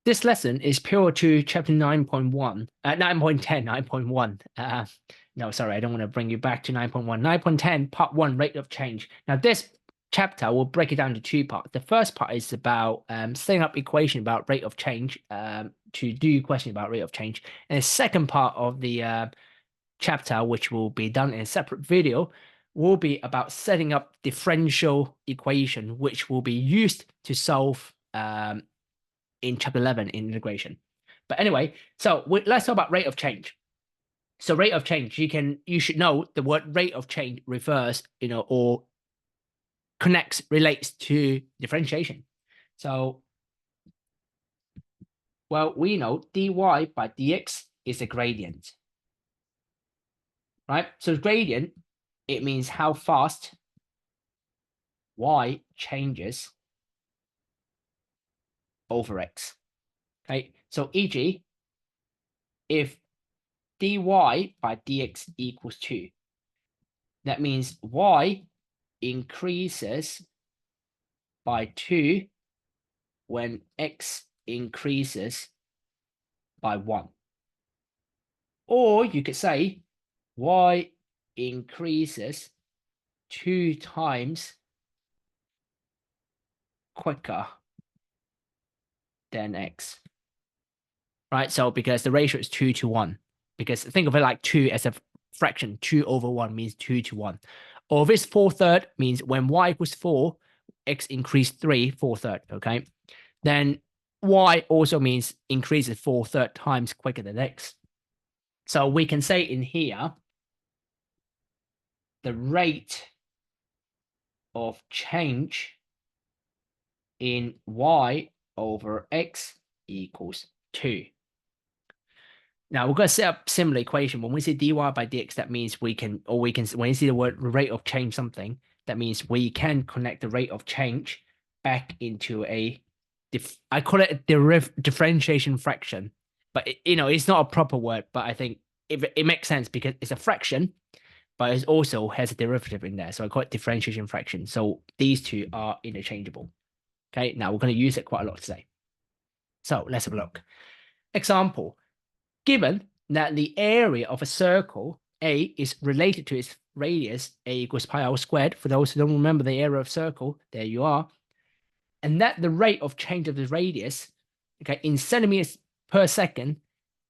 This lesson is pure to chapter 9.1, 9.10, 9.1. No, sorry, I don't want to bring you back to 9.1. 9.10, part 1, rate of change. Now, this chapter will break it down to two parts. The first part is about setting up equation about rate of change, to do question about rate of change. And the second part of the chapter, which will be done in a separate video, will be about setting up differential equation, which will be used to solve in chapter 11 in integration. But anyway, so let's talk about rate of change. So rate of change, you should know the word rate of change refers, or relates to differentiation. So, well, we know dy by dx is a gradient, right? So gradient, it means how fast y changes over x. Okay, so e.g., if dy by dx equals 2, that means y increases by 2 when x increases by 1. Or you could say y increases 2 times quicker than x. Right? So because the ratio is 2 to 1. Because think of it like 2 as a fraction. 2 over 1 means 2 to 1. Or if it's 4/3, means when y equals 4, x increase 3, 4/3, okay? Then y also means increases 4/3 times quicker than x. So we can say in here, the rate of change in y over x equals 2. Now we're going to set up similar equation. When we say dy by dx, that means when you see the word rate of change something, that means we can connect the rate of change back into I call it a differentiation fraction, but it's not a proper word, but I think it makes sense because it's a fraction, but it also has a derivative in there. So I call it differentiation fraction. So these two are interchangeable. Okay, now we're going to use it quite a lot today. So let's have a look. Example. Given that the area of a circle A is related to its radius, A equals pi r squared, for those who don't remember the area of circle, there you are, and that the rate of change of the radius, okay, in centimeters per second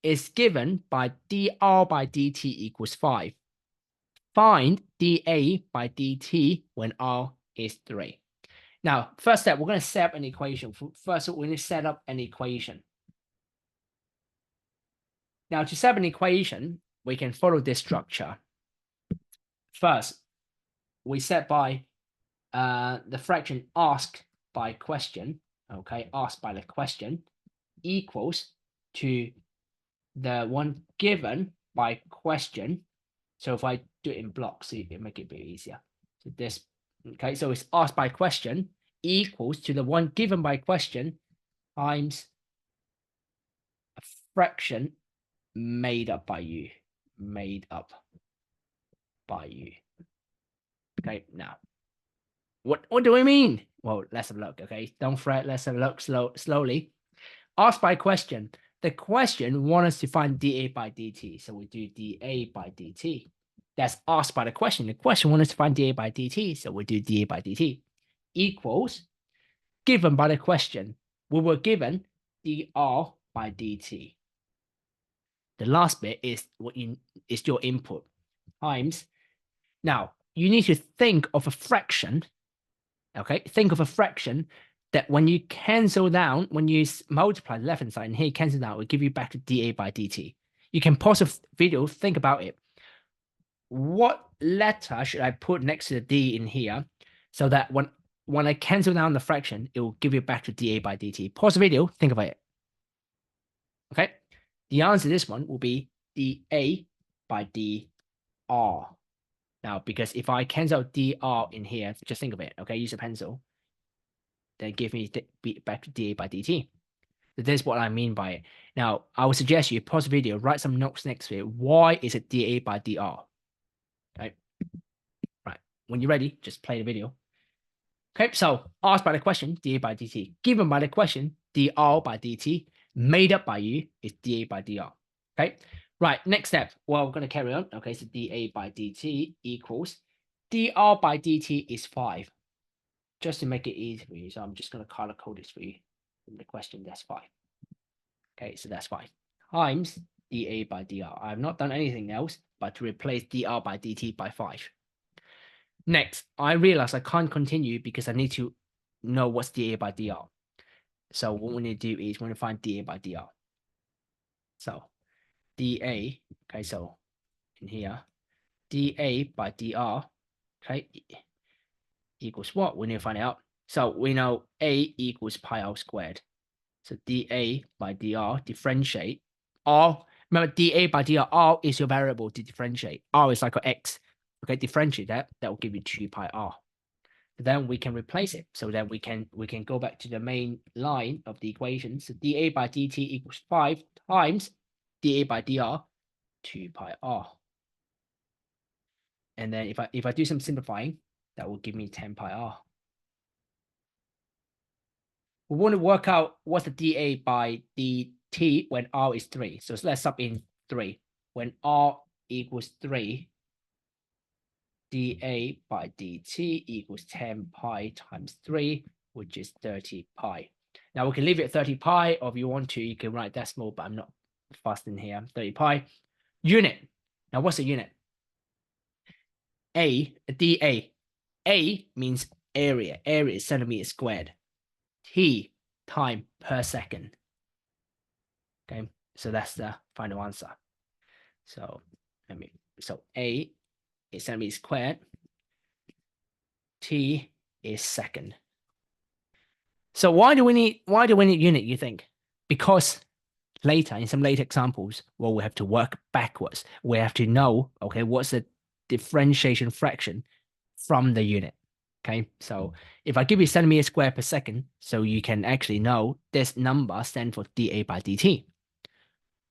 is given by dr by dt equals 5. Find dA by dt when r is 3. Now, first step, we're going to set up an equation. First, we're going to set up an equation. Now, to set up an equation, we can follow this structure. First, we set by the fraction asked by question, okay, asked by the question, equals to the one given by question. So if I do it in blocks, it make it a bit easier. So this, okay, so it's asked by question equals to the one given by question times a fraction made up by you. Okay, now, what do we mean? Well, let's have a look, okay? Don't fret, let's have a look slowly. Asked by question. The question wants us to find dA by dt. So we do dA by dt. That's asked by the question. The question wants us to find dA by dt. So we do dA by dt. Equals, given by the question, we were given dr by dt. The last bit is is your input times. Now, you need to think of a fraction, okay? Think of a fraction that when you cancel down, when you multiply the left-hand side and here cancel down, it will give you back to dA by dt. You can pause the video, think about it. What letter should I put next to the d in here so that when I cancel down the fraction, it will give you back to dA by dt? Pause the video, think about it. Okay? The answer to this one will be dA by dr. Now, because if I cancel dr in here, just think of it, okay? Use a pencil. Then give me back to dA by dt. So this is what I mean by it. Now, I would suggest you pause the video, write some notes next to it. Why is it dA by dr? Okay. Right. When you're ready, just play the video. Okay, so asked by the question, dA by dt. Given by the question, dr by dt. made up by you is dA by dr. Okay, right, next step. Well, we're going to carry on. Okay, so dA by dt equals dr by dt is 5. Just to make it easy for you, so I'm just going to color code this for you in the question. That's 5. Okay, so that's 5 times dA by dr. I've not done anything else but to replace dr by dt by 5. Next, I realize I can't continue because I need to know what's dA by dr. So what we need to do is we need to find dA by dr. So dA, okay, so in here, dA by dr, okay, equals what? We need to find out. So we know A equals pi r squared. So dA by dr differentiate r. Remember, dA by dr, r is your variable to differentiate. R is like an x. Okay, differentiate that. That will give you 2 pi r. Then we can replace it. So then we can go back to the main line of the equation. So dA by dt equals 5 times dA by dr 2 pi r. And then if I do some simplifying, that will give me 10 pi r. We want to work out what's the dA by dt when r is 3. So let's sub in 3. When r equals 3, dA by dt equals 10 pi times 3, which is 30 pi. Now we can leave it at 30 pi, or if you want to, you can write decimal, but I'm not fast in here. 30 pi. Unit. Now what's the unit? dA. A means area. Area is centimeters squared. T, time per second. Okay, so that's the final answer. So A is centimeters squared. T is second. So why do we need unit, you think? Because later, in some later examples, well, we have to work backwards. We have to know, okay, what's the differentiation fraction from the unit. Okay, so if I give you centimeters squared per second, so you can actually know this number stands for dA by dt.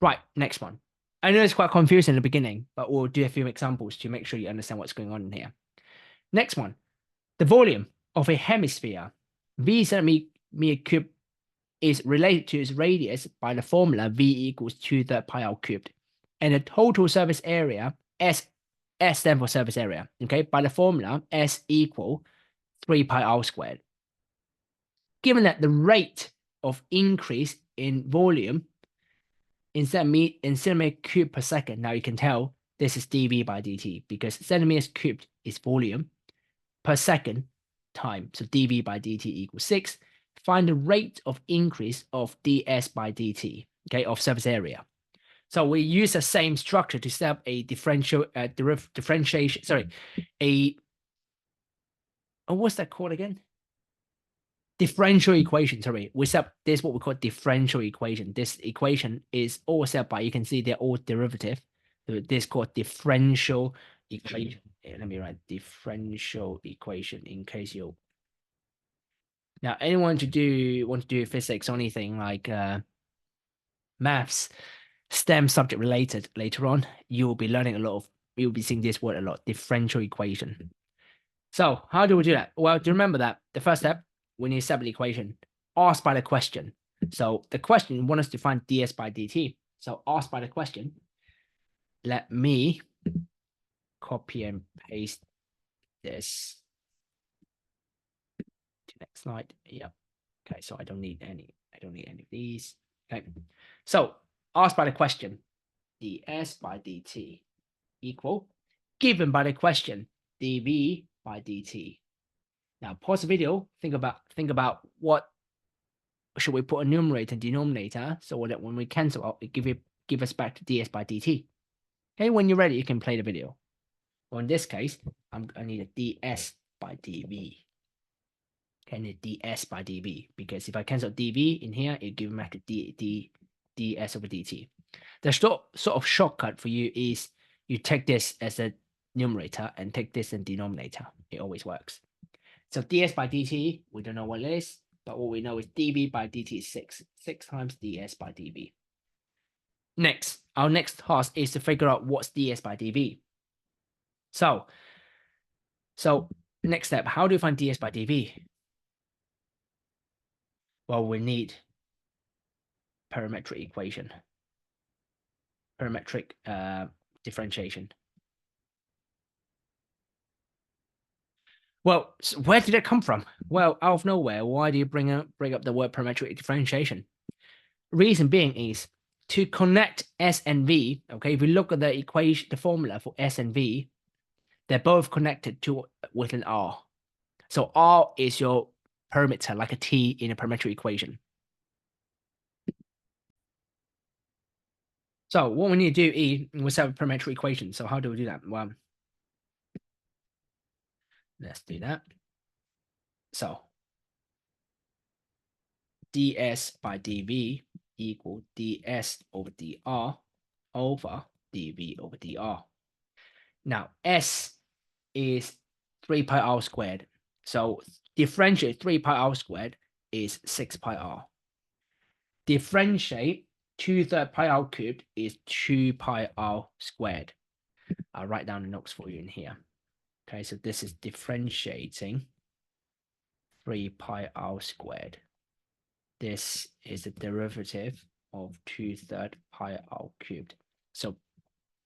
Right, next one. I know it's quite confusing in the beginning, but we'll do a few examples to make sure you understand what's going on in here. Next one, the volume of a hemisphere, V centimeter cubed, is related to its radius by the formula V equals 2/3 pi r cubed. And the total surface area, S stands for surface area, okay, by the formula S equal 3 pi r squared. Given that the rate of increase in volume in centimeter cubed per second, now you can tell this is dV by dt because centimeters cubed is volume per second time. So dV by dt equals 6. Find the rate of increase of ds by dt, okay, of surface area. So we use the same structure to set up a differentiation. Sorry, what's that called again? Differential equation. Sorry, we set up this what we call differential equation. This equation is all set by, you can see they're all derivative. So this is called differential equation. Let me write differential equation in case you. Now, anyone want to do physics or anything like maths, STEM subject related later on, you will be learning you'll be seeing this word a lot, differential equation. So how do we do that? Well, do you remember that the first step, we need to set up the equation, asked by the question. So the question wants us to find ds by dt. So asked by the question, let me copy and paste this to next slide. Yep. Okay, so I don't need any of these. Okay. So asked by the question, ds by dt equal, given by the question, dv by dt. Now pause the video, think about what should we put a numerator and denominator so that when we cancel out, it give us back to ds by dt. Okay, when you're ready, you can play the video. Well, in this case, I need a ds by dv. Okay, I need ds by dv because if I cancel dv in here, it gives back to ds over dt. The sort of shortcut for you is you take this as a numerator and take this as a denominator. It always works. So ds by dt, we don't know what it is, but what we know is dv by dt is 6. 6 times ds by dv. Next, our next task is to figure out what's ds by dv. So next step, how do you find ds by dv? Well, we need parametric equation, parametric differentiation. Well, so where did it come from? Well, out of nowhere. Why do you bring up the word parametric differentiation? Reason being is to connect S and V. Okay, if you look at the equation, the formula for S and V, they're both connected to with an R. So R is your parameter, like a T in a parametric equation. So what we need to do is we set a parametric equation. So how do we do that? Well, let's do that. So ds by dv equal ds over dr over dv over dr. Now s is 3 pi r squared. So differentiate 3 pi r squared is 6 pi r. Differentiate 2/3 pi r cubed is 2 pi r squared. I'll write down the notes for you in here. Okay, so this is differentiating 3 pi r squared. This is the derivative of 2/3 pi r cubed. So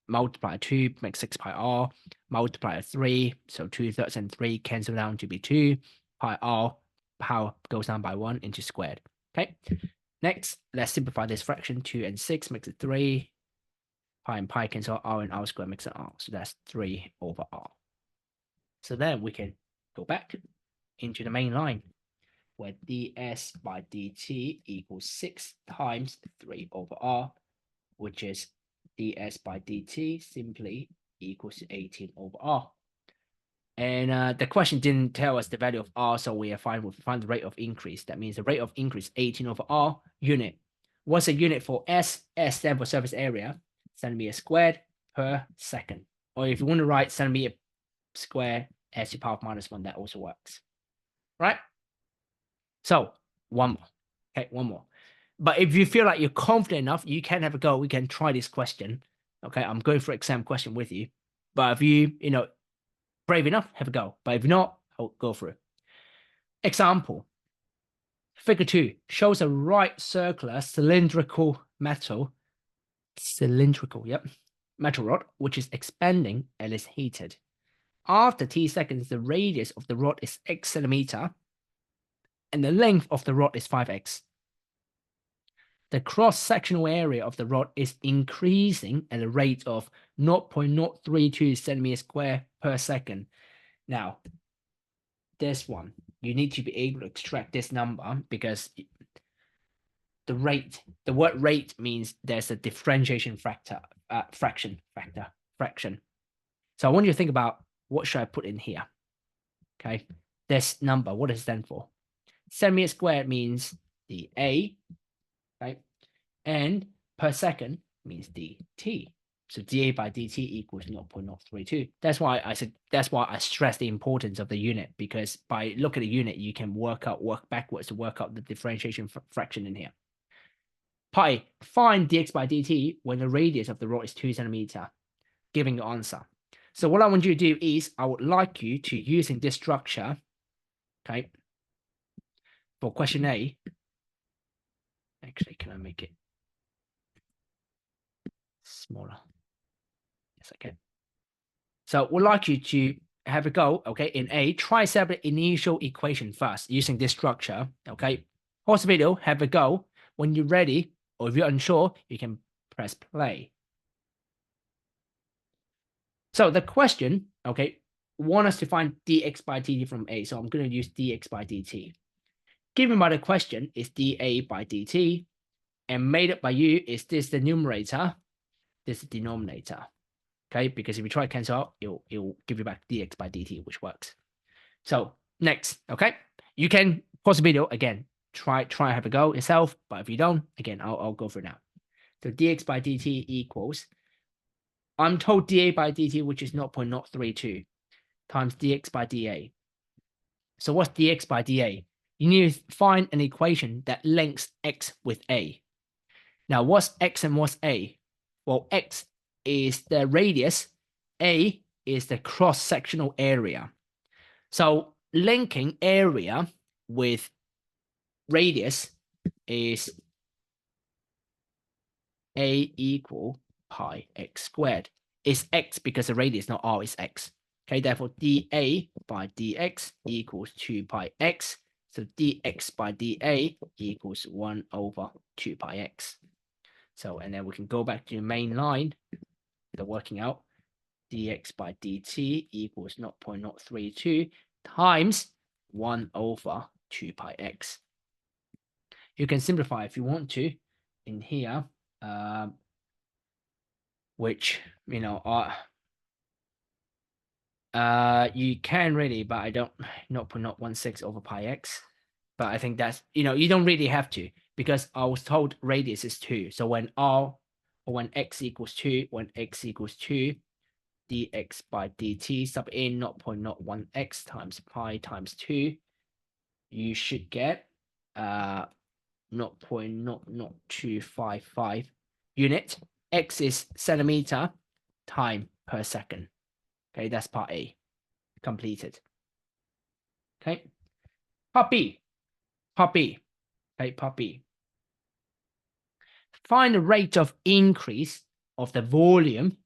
multiply 2 makes 6 pi r, multiply 3, so 2/3 and 3 cancel down to be 2 pi r, power goes down by 1 into squared. Okay, next, let's simplify this fraction. 2 and 6 makes it 3, pi and pi cancel, r and r squared makes it r, so that's 3 over r. So then we can go back into the main line, where ds by dt equals 6 times 3 over r, which is ds by dt simply equals to 18 over r. And the question didn't tell us the value of r, so we find the rate of increase. That means the rate of increase 18 over r unit. What's the unit for s? S stands for surface area, centimeter squared per second. Or if you want to write centimeter squared s to the power of -1, that also works. Right? So one more. Okay, one more. But if you feel like you're confident enough, you can have a go. We can try this question. Okay, I'm going for exam question with you. But if you know, brave enough, have a go. But if not, I'll go through. Example. Figure 2 shows a right circular cylindrical metal rod, which is expanding and is heated. After t seconds, the radius of the rod is x centimeter, and the length of the rod is 5x. The cross-sectional area of the rod is increasing at a rate of 0.032 centimeters square per second. Now, this one, you need to be able to extract this number because the word rate means there's a differentiation fraction. So I want you to think about what should I put in here. Okay, this number, what does it stand for? Centimeter squared means the A, right? And per second means dt. So dA by dt equals 0.032. That's why I stress the importance of the unit, because by looking at the unit, you can work backwards to work out the differentiation fraction in here. Pi, find dx by dt when the radius of the rod is 2 centimeter, giving your answer. So what I want you to do is, I would like you to, using this structure, okay, for question A, actually, can I make it smaller? Yes, I can. So we'd like you to have a go, okay, in A, try set the initial equation first using this structure, okay? Pause the video, have a go. When you're ready, or if you're unsure, you can press play. So the question, okay, want us to find dx by dt from A. So I'm going to use dx by dt. Given by the question is dA by dt, and made up by you is this the numerator, this is the denominator. Okay, because if you try to cancel out, it'll give you back dx by dt, which works. So next, okay, you can pause the video again, try have a go yourself, but if you don't, again, I'll go for it now. So dx by dt equals, I'm told dA by dt, which is 0.032 times dx by dA. So what's dx by dA? You need to find an equation that links x with A. Now, what's x and what's A? Well, x is the radius, A is the cross-sectional area. So linking area with radius is a equal pi x squared. It's x because the radius, not r, is x. Okay, therefore dA by dx equals 2 pi x. So dx by dA equals 1 over 2 pi x. So, and then we can go back to the main line, the working out. Dx by dt equals 0.032 times 1 over 2 pi x. You can simplify if you want to in here, which, you know, you can really, but I don't, 0.016 over pi x. But I think that's, you know, you don't really have to, because I was told radius is 2. So when when x equals 2, dx by dt, sub in 0.01x times pi times 2, you should get 0.00255 unit. X is centimeter, time per second. Okay, that's part A completed. Okay, part B. Okay, part B. Find the rate of increase of the volume.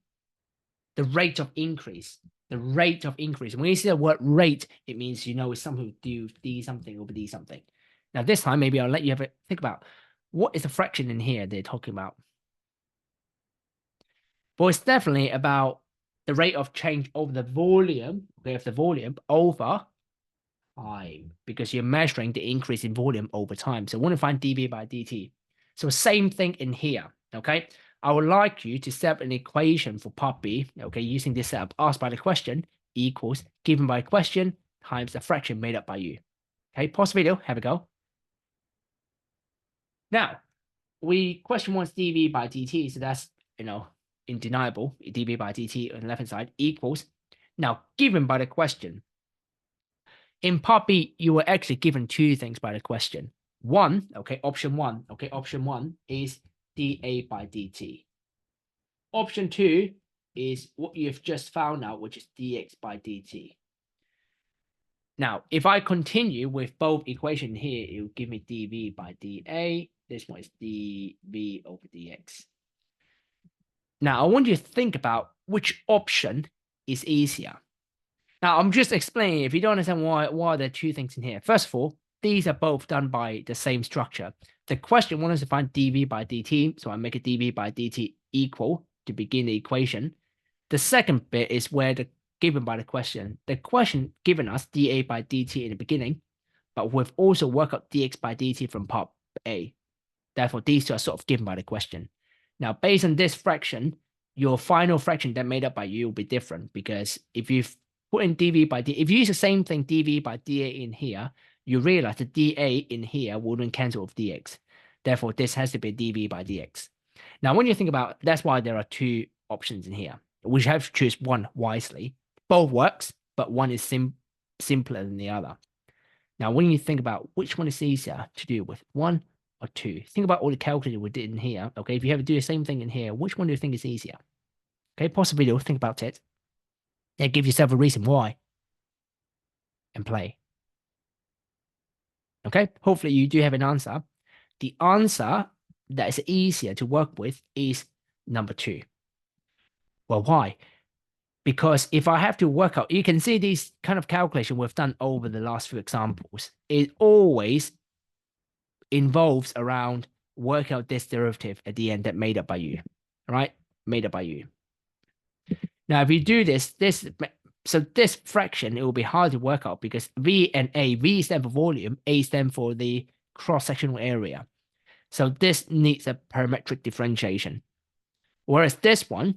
The rate of increase. When you see the word rate, it means, you know, it's something to do d something over d something. Now this time, maybe I'll let you have a think about what is the fraction in here they're talking about. Well, it's definitely about the rate of change over the volume, okay, of the volume over time, because you're measuring the increase in volume over time. So we want to find dV by dt. So same thing in here, okay? I would like you to set up an equation for part B, okay, using this setup, asked by the question equals given by question times the fraction made up by you. Okay, pause the video, have a go. Now, question wants dV by dt, so that's, you know, undeniable. dV by dt on the left-hand side equals, now given by the question. In part B, you were actually given two things by the question. One, okay, option one is dA by dt. Option two is what you've just found out, which is dx by dt. Now, if I continue with both equations here, it will give me dV by dA. This one is dV over dx. Now, I want you to think about which option is easier. Now, I'm just explaining, if you don't understand why there are two things in here. First of all, these are both done by the same structure. The question wants us to find dV by dt, so I make a dV by dt equal to begin the equation. The second bit is where the given by the question. The question given us dA by dt in the beginning, but we've also worked out dx by dt from part A. Therefore, these two are sort of given by the question. Now, based on this fraction, your final fraction that made up by you will be different, because if you've put in dV by dt, if you use the same thing, dV by dA in here, you realize the dA in here wouldn't cancel with dx. Therefore, this has to be dV by dx. Now, when you think about, that's why there are two options in here. We have to choose one wisely. Both works, but one is simpler than the other. Now, when you think about which one is easier to do with, one or two, think about all the calculating we did in here. Okay, if you have to do the same thing in here, which one do you think is easier? Okay, pause the video, think about it. And give yourself a reason why. And play. Okay, hopefully you do have an answer. The answer that is easier to work with is number 2. Well, why? Because if I have to work out, you can see these kind of calculation we've done over the last few examples. It always involves around work out this derivative at the end that made up by you, right? Made up by you. Now, if you do this fraction, it will be hard to work out because V and A, V stands for volume, A stands for the cross-sectional area. So this needs a parametric differentiation. Whereas this one,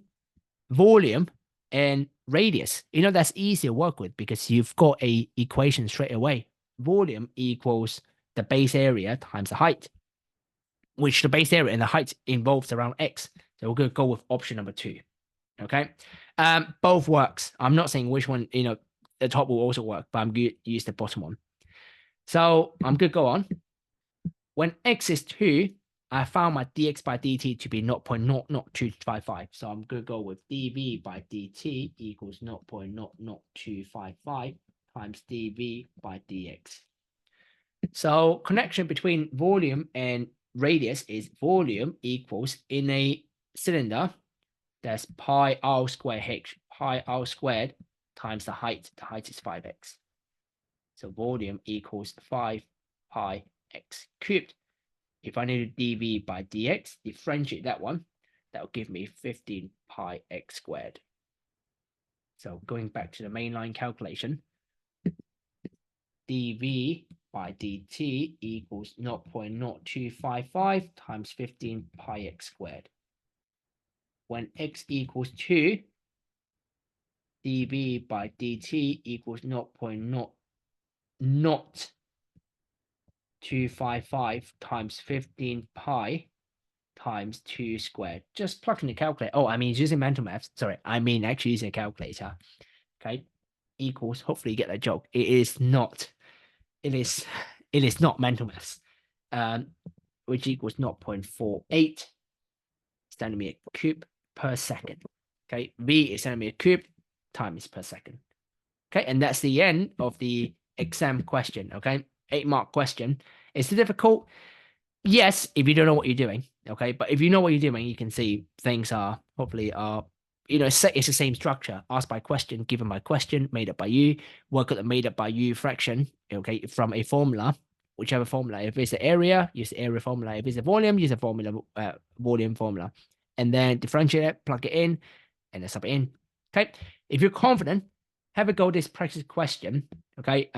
volume and radius, you know, that's easy to work with because you've got a equation straight away. Volume equals the base area times the height, which the base area and the height involves around x. So we're going to go with option number 2. Okay. Both works. I'm not saying which one, you know, the top will also work, but I'm going to use the bottom one. So I'm going to go on. When x is 2, I found my dx by dt to be 0.00255. So I'm going to go with dv by dt equals 0.00255 times dv by dx. So connection between volume and radius is volume equals, in a cylinder, that's pi r squared h, pi r squared times the height. The height is 5x. So volume equals 5 pi x cubed. If I need to dv by dx, differentiate that one, that will give me 15 pi x squared. So going back to the mainline calculation, dv by dt equals 0.0255 times 15 pi x squared. When x equals 2, dv by dt equals 0.0255 times 15 pi times 2 squared. Just plug in the calculator. Oh, I mean using mental maths. Sorry, I mean actually using a calculator. Okay, equals. Hopefully you get that joke. It is not mental maths. Which equals 0.48 centimeter cube per second. Okay, V is centimeter cube times per second. Okay, and that's the end of the exam question. Okay, 8-mark question. Is it difficult? Yes, if you don't know what you're doing. Okay, but if you know what you're doing, you can see things are hopefully it's the same structure. Asked by question, given by question, made up by you. Work out the made up by you fraction. Okay, from a formula, whichever formula. If it's the area, use the area formula. If it's a volume, use a formula, volume formula, and then differentiate it, plug it in, and then sub it in. Okay, if you're confident, have a go at this practice question. Okay,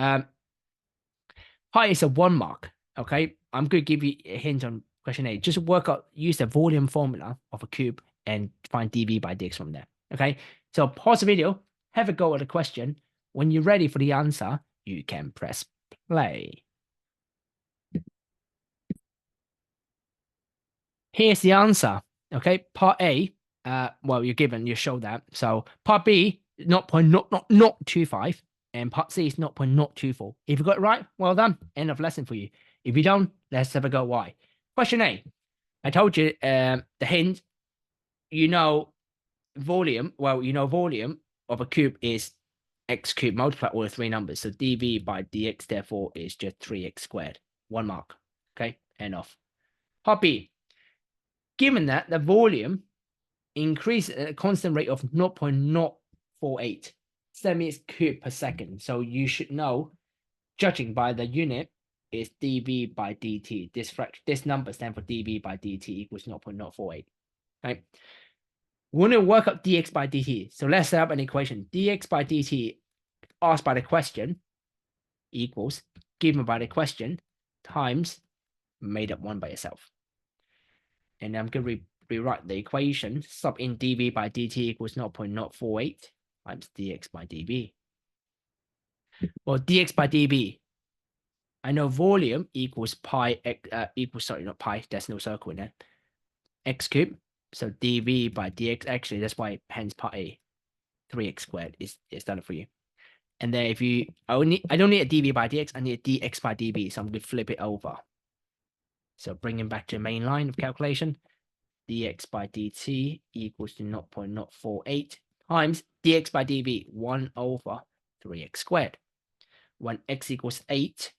pi is a 1 mark. Okay, I'm going to give you a hint on question A. Just work out, use the volume formula of a cube and find dv by dx from there. Okay, so pause the video, have a go at the question. When you're ready for the answer, you can press play. Here's the answer. Okay, part A, well, you're shown that. So part B, 0.025, and part C is 0.024. If you got it right, well done. End of lesson for you. If you don't, let's have a go why. Question A. I told you the hint, volume. Well, volume of a cube is x cubed multiplied all the 3 numbers. So dv by dx, therefore, is just 3x squared. 1 mark. Okay, end of. Part B. Given that the volume increases at a constant rate of 0.048 centimeters cubed per second. So you should know, judging by the unit, is dv by dt. This number stands for dv by dt equals 0.048. Right? We want to work out dx by dt. So let's set up an equation. Dx by dt asked by the question equals given by the question times made up one by itself. And I'm going to rewrite the equation. Sub in dv by dt equals 0.048 times dx by dv. Well, dx by dv, I know volume equals pi, not pi, there's no circle in there, x cubed. So dv by dx, actually, that's why hence part A, 3x squared is done for you. And then if you, I don't need a dv by dx, I need a dx by dv. So I'm going to flip it over. So bringing back to the main line of calculation, dx by dt equals to 0.048 times dx by dv, 1 over 3x squared. When x equals 8,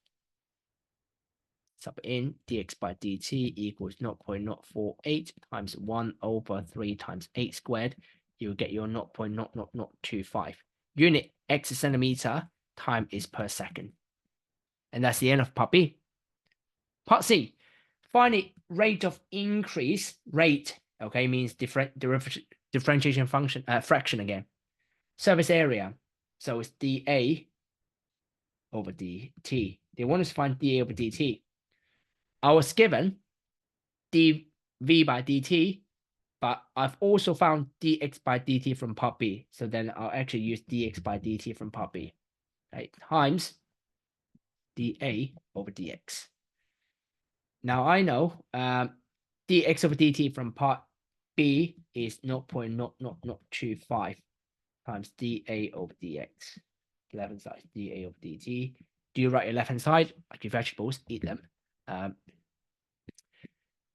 sub in dx by dt equals 0.048 times 1 over 3 times 8 squared. You'll get your 0.00025. Unit x is centimeter, time is per second. And that's the end of part B. Part C. Find the rate of increase. Rate, okay, means differentiation function, fraction again. Surface area. So it's dA over dt. They want us to find dA over dt. I was given dv by dt, but I've also found dx by dt from part B. So then I'll actually use dx by dt from part B, right? Times dA over dx. Now I know dx over dt from part B is 0.00025 times dA over dx. Left hand side, dA over dt. Do you write your left hand side? Like your vegetables, eat them.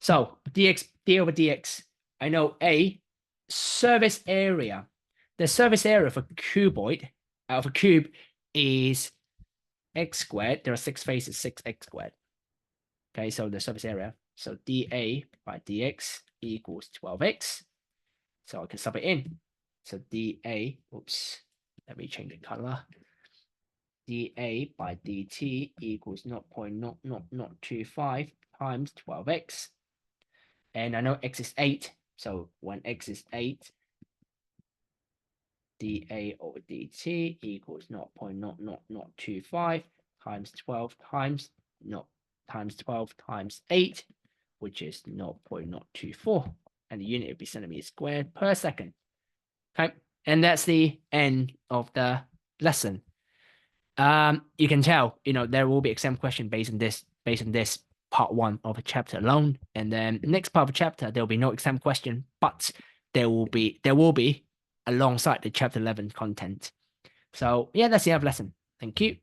So dx, d over dx, I know A, surface area. The surface area of a cuboid, of a cube, is x squared. There are 6 faces, 6x squared. Okay, so the surface area. So dA by dx equals 12x. So I can sub it in. So dA, oops, let me change the color. dA by dt equals 0.00025 times 12x. And I know x is 8. So when x is 8, dA over dt equals 0.00025 times 12 times 12 times 8, which is 0.024. And the unit would be centimeters squared per second. Okay, and that's the end of the lesson. You can tell, there will be exam question based on this part 1 of a chapter alone, and then the next part of the chapter there will be no exam question, but there will be alongside the chapter 11 content. So yeah, that's the end of lesson. Thank you.